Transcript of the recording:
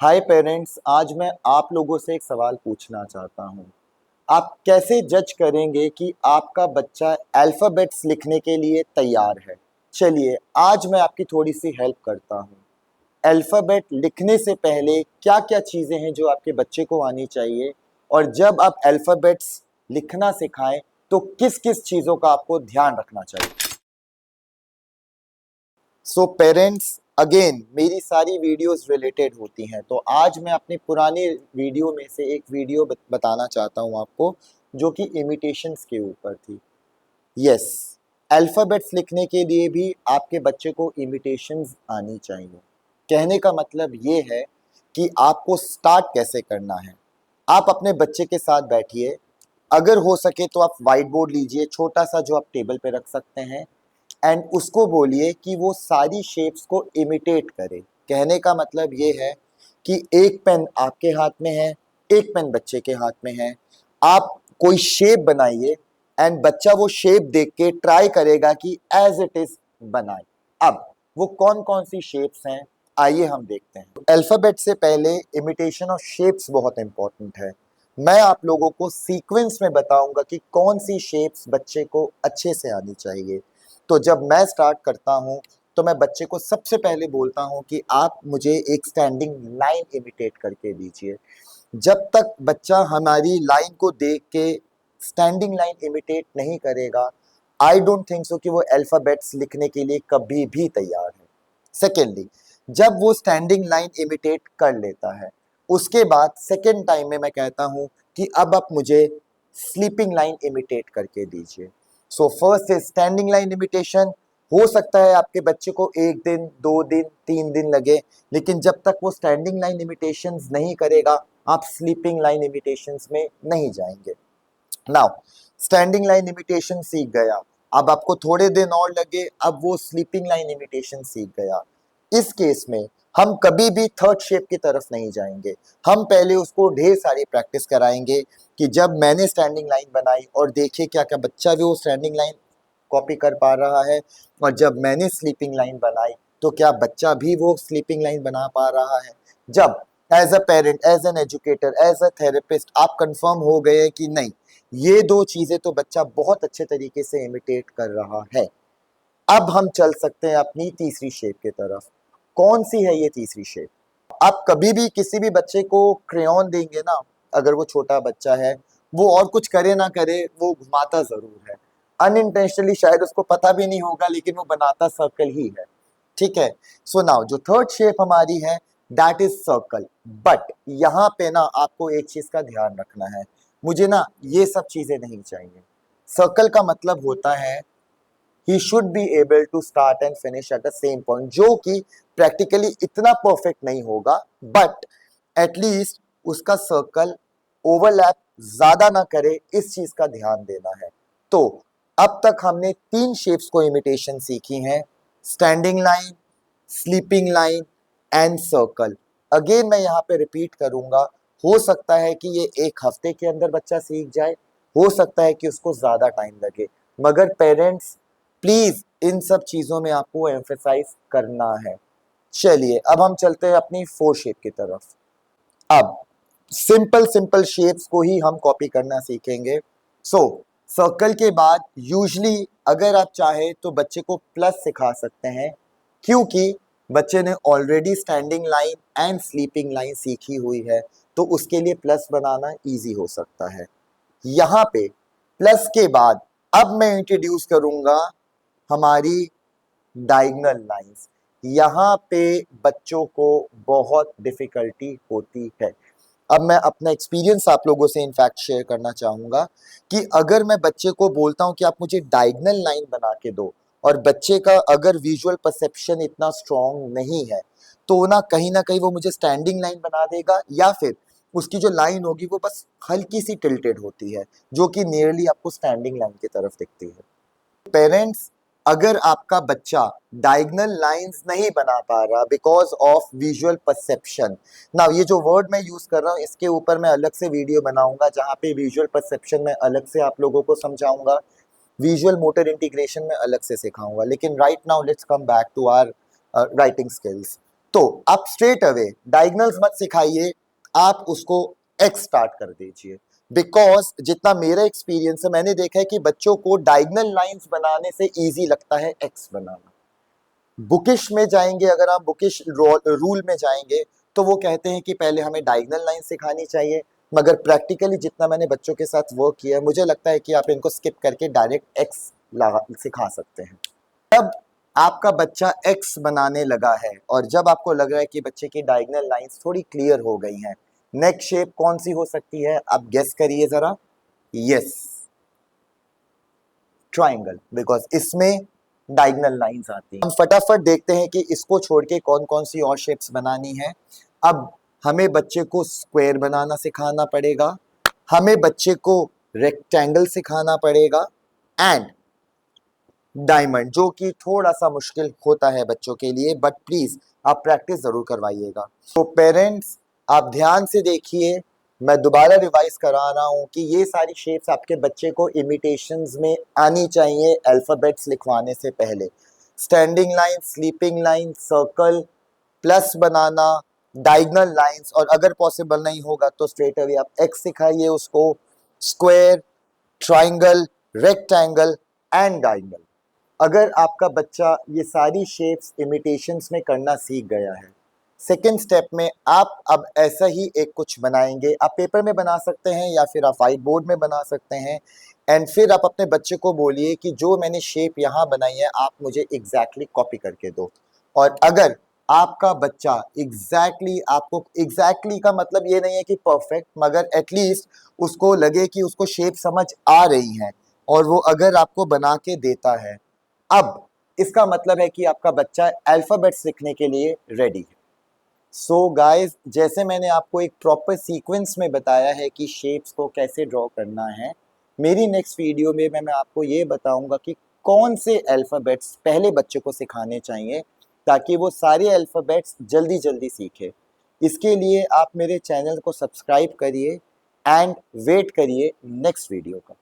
हाय parents, आज मैं आप लोगों से एक सवाल पूछना चाहता हूँ। आप कैसे जज करेंगे कि आपका बच्चा अल्फ़ाबेट्स लिखने के लिए तैयार है? चलिए, आज मैं आपकी थोड़ी-सी हेल्प करता हूँ। अल्फ़ाबेट लिखने से पहले क्या-क्या चीज़ें हैं जो आपके बच्चे को आनी चाहिए? और जब आप अल्फ़ाबेट्स लिखना सिखाएँ, तो किस-किस चीज़ों का आपको ध्यान रखना चाहिए? सो पेरेंट्स, अगेन मेरी सारी वीडियोस रिलेटेड होती हैं, तो आज मैं अपनी पुरानी वीडियो में से एक वीडियो बताना चाहता हूँ आपको, जो कि इमिटेशंस के ऊपर थी। यस, अल्फ़ाबेट्स लिखने के लिए भी आपके बच्चे को इमिटेशंस आनी चाहिए। कहने का मतलब ये है कि आपको स्टार्ट कैसे करना है। आप अपने बच्चे के साथ बैठिए, अगर हो सके तो आप व्हाइट बोर्ड लीजिए, छोटा-सा जो आप टेबल पे रख सकते हैं, एंड उसको बोलिए कि वो सारी शेप्स को इमिटेट करे। कहने का मतलब ये है कि एक पेन आपके हाथ में है, एक पेन बच्चे के हाथ में है। आप कोई शेप बनाइए एंड बच्चा वो शेप देख के ट्राई करेगा कि एज इट इज बनाए। अब वो कौन कौन सी शेप्स हैं, आइए हम देखते हैं। अल्फाबेट से पहले इमिटेशन ऑफ शेप्स बहुत इंपॉर्टेंट है। मैं आप लोगों को सीक्वेंस में बताऊंगा कि कौन सी शेप्स बच्चे को अच्छे से आनी चाहिए। तो जब मैं स्टार्ट करता हूँ, तो मैं बच्चे को सबसे पहले बोलता हूँ कि आप मुझे एक स्टैंडिंग लाइन इमिटेट करके दीजिए। जब तक बच्चा हमारी लाइन को देख के स्टैंडिंग लाइन इमिटेट नहीं करेगा, आई डोंट थिंक सो कि वो अल्फाबेट्स लिखने के लिए कभी भी तैयार है। सेकेंडली, जब वो स्टैंडिंग लाइन इमिटेट कर लेता है, उसके बाद सेकेंड टाइम में मैं कहता हूँ कि अब आप मुझे स्लीपिंग लाइन इमिटेट करके दीजिए। So first is standing line imitation. हो सकता है आपके बच्चे को 1 दिन, 2 दिन, 3 दिन लगे, लेकिन जब तक वो स्टैंडिंग लाइन इमिटेशंस नहीं करेगा, आप स्लीपिंग लाइन इमिटेशंस में नहीं जाएंगे। नाउ, स्टैंडिंग लाइन इमिटेशन सीख गया, अब आपको थोड़े दिन और लगे, अब वो स्लीपिंग लाइन इमिटेशन सीख गया। इस केस में हम कभी भी थर्ड शेप की तरफ नहीं जाएंगे। हम पहले उसको ढेर सारी प्रैक्टिस कराएंगे कि जब मैंने स्टैंडिंग लाइन बनाई और देखिए क्या क्या बच्चा भी वो स्टैंडिंग लाइन कॉपी कर पा रहा है, और जब मैंने स्लीपिंग लाइन बनाई तो क्या बच्चा भी वो स्लीपिंग लाइन बना पा रहा है। जब as a parent, as an educator, as a therapist आप कंफर्म हो गए कि नहीं, ये दो चीजें तो बच्चा बहुत अच्छे तरीके से इमिटेट कर रहा है, अब हम चल सकते हैं अपनी तीसरी शेप की तरफ। कौन सी है ये तीसरी शेप? आप कभी भी किसी भी बच्चे को क्रेयॉन देंगे ना, अगर वो छोटा बच्चा है, वो और कुछ करे ना करे, वो घुमाता जरूर है। अनइंटेंशनली शायद उसको पता भी नहीं होगा, लेकिन वो बनाता सर्कल ही है। ठीक है। सो नाउ जो थर्ड शेप हमारी है, दैट इज सर्कल। बट यहाँ पे ना आपको एक चीज का ध्यान रखना है, मुझे ना ये सब चीजें नहीं चाहिए। सर्कल का मतलब होता है he should be able to start and finish at the same point, जो कि प्रैक्टिकली इतना परफेक्ट नहीं होगा, बट एटलीस्ट उसका सर्कल ओवरलैप ज्यादा ना करे, इस चीज का ध्यान देना है। तो अब तक हमने तीन शेप्स को इमिटेशन सीखी हैं, standing line, sleeping line and circle. Again मैं यहाँ पे रिपीट करूंगा, हो सकता है कि ये एक हफ्ते के अंदर बच्चा सीख जाए, हो सकता है कि उसको ज्यादा टाइम लगे, मगर पेरेंट्स प्लीज इन सब चीजों में आपको एम्फेसाइज करना है। चलिए अब हम चलते हैं अपनी फोर शेप की तरफ। अब सिंपल सिंपल शेप्स को ही हम कॉपी करना सीखेंगे। सो सर्कल के बाद यूजली अगर आप चाहे तो बच्चे को प्लस सिखा सकते हैं, क्योंकि बच्चे ने already standing line and sleeping line सीखी हुई है, तो उसके लिए प्लस बनाना इजी हो सकता है। यहाँ पे प्लस के बाद अब मैं इंट्रोड्यूस करूंगा हमारी डायगोनल लाइंस। यहाँ पे बच्चों को बहुत डिफिकल्टी होती है। अब मैं अपना एक्सपीरियंस आप लोगों से इनफैक्ट शेयर करना चाहूंगा कि अगर मैं बच्चे को बोलता हूं कि आप मुझे डायगोनल लाइन बना के दो, और बच्चे का अगर विजुअल परसेप्शन इतना स्ट्रांग नहीं है, तो ना कहीं वो मुझे स्टैंडिंग लाइन बना देगा, या फिर उसकी जो लाइन होगी वो बस हल्की सी टिल्टेड होती है, जो कि नियरली आपको स्टैंडिंग लाइन की तरफ दिखती है। पेरेंट्स, अगर आपका बच्चा डायगोनल लाइंस नहीं बना पा रहा बिकॉज ऑफ विजुअल परसेप्शन, ना ये जो वर्ड मैं यूज कर रहा हूँ इसके ऊपर मैं अलग से वीडियो बनाऊंगा, जहाँ पे विजुअल परसेप्शन में अलग से आप लोगों को समझाऊंगा, विजुअल मोटर इंटीग्रेशन में अलग से सिखाऊंगा। लेकिन right now let's come back to our writing skills. तो आप स्ट्रेट अवे डायगनल्स मत सिखाइए, आप उसको एक्स स्टार्ट कर दीजिए। बिकॉज जितना मेरा एक्सपीरियंस है, मैंने देखा है कि बच्चों को डायगनल लाइंस बनाने से इजी लगता है एक्स बनाना। बुकिश में जाएंगे, अगर आप बुकिश रूल में जाएंगे तो वो कहते हैं कि पहले हमें डायगनल लाइन सिखानी चाहिए, मगर प्रैक्टिकली जितना मैंने बच्चों के साथ वर्क किया है, मुझे लगता है कि आप इनको स्किप करके डायरेक्ट एक्स सिखा सकते हैं। जब आपका बच्चा एक्स बनाने लगा है और जब आपको लग रहा है कि बच्चे की डायगनल लाइंस थोड़ी क्लियर हो गई हैं, नेक्स्ट शेप कौन सी हो सकती है, आप गेस करिए जरा। यस, ट्राइंगल, बिकॉज इसमें डायगनल लाइंस आती हैं। हम फटाफट देखते हैं कि इसको छोड़ के कौन कौन सी और शेप्स बनानी है। अब हमें बच्चे को स्क्वायर बनाना सिखाना पड़ेगा, हमें बच्चे को रेक्टेंगल सिखाना पड़ेगा, एंड डायमंड, जो कि थोड़ा सा मुश्किल होता है बच्चों के लिए, बट प्लीज आप प्रैक्टिस जरूर करवाइएगा। तो पेरेंट्स आप ध्यान से देखिए, मैं दोबारा रिवाइज करा रहा हूं कि ये सारी शेप्स आपके बच्चे को इमिटेशंस में आनी चाहिए अल्फाबेट्स लिखवाने से पहले। Standing line, sleeping line, circle, plus बनाना, डायगनल लाइंस, और अगर पॉसिबल नहीं होगा तो स्ट्रेट अवे आप एक्स सिखाइए उसको, square, triangle, rectangle and diagonal. अगर आपका बच्चा ये सारी शेप्स इमिटेशंस में करना सीख गया है, सेकेंड स्टेप में आप अब ऐसा ही एक कुछ बनाएंगे। आप पेपर में बना सकते हैं या फिर आप व्हाइट बोर्ड में बना सकते हैं, एंड फिर आप अपने बच्चे को बोलिए कि जो मैंने शेप यहाँ बनाई है आप मुझे एग्जैक्टली कॉपी करके दो। और अगर आपका बच्चा आपको एग्जैक्टली का मतलब ये नहीं है कि परफेक्ट, मगर एटलीस्ट उसको लगे कि उसको शेप समझ आ रही है और वो अगर आपको बना के देता है, अब इसका मतलब है कि आपका बच्चा अल्फाबेट सीखने के लिए रेडी है। सो गाइस, जैसे मैंने आपको एक प्रॉपर सीक्वेंस में बताया है कि शेप्स को कैसे ड्रॉ करना है, मेरी नेक्स्ट वीडियो में मैं आपको ये बताऊंगा कि कौन से अल्फाबेट्स पहले बच्चे को सिखाने चाहिए ताकि वो सारे अल्फाबेट्स जल्दी जल्दी सीखे। इसके लिए आप मेरे चैनल को सब्सक्राइब करिए एंड वेट करिए नेक्स्ट वीडियो का।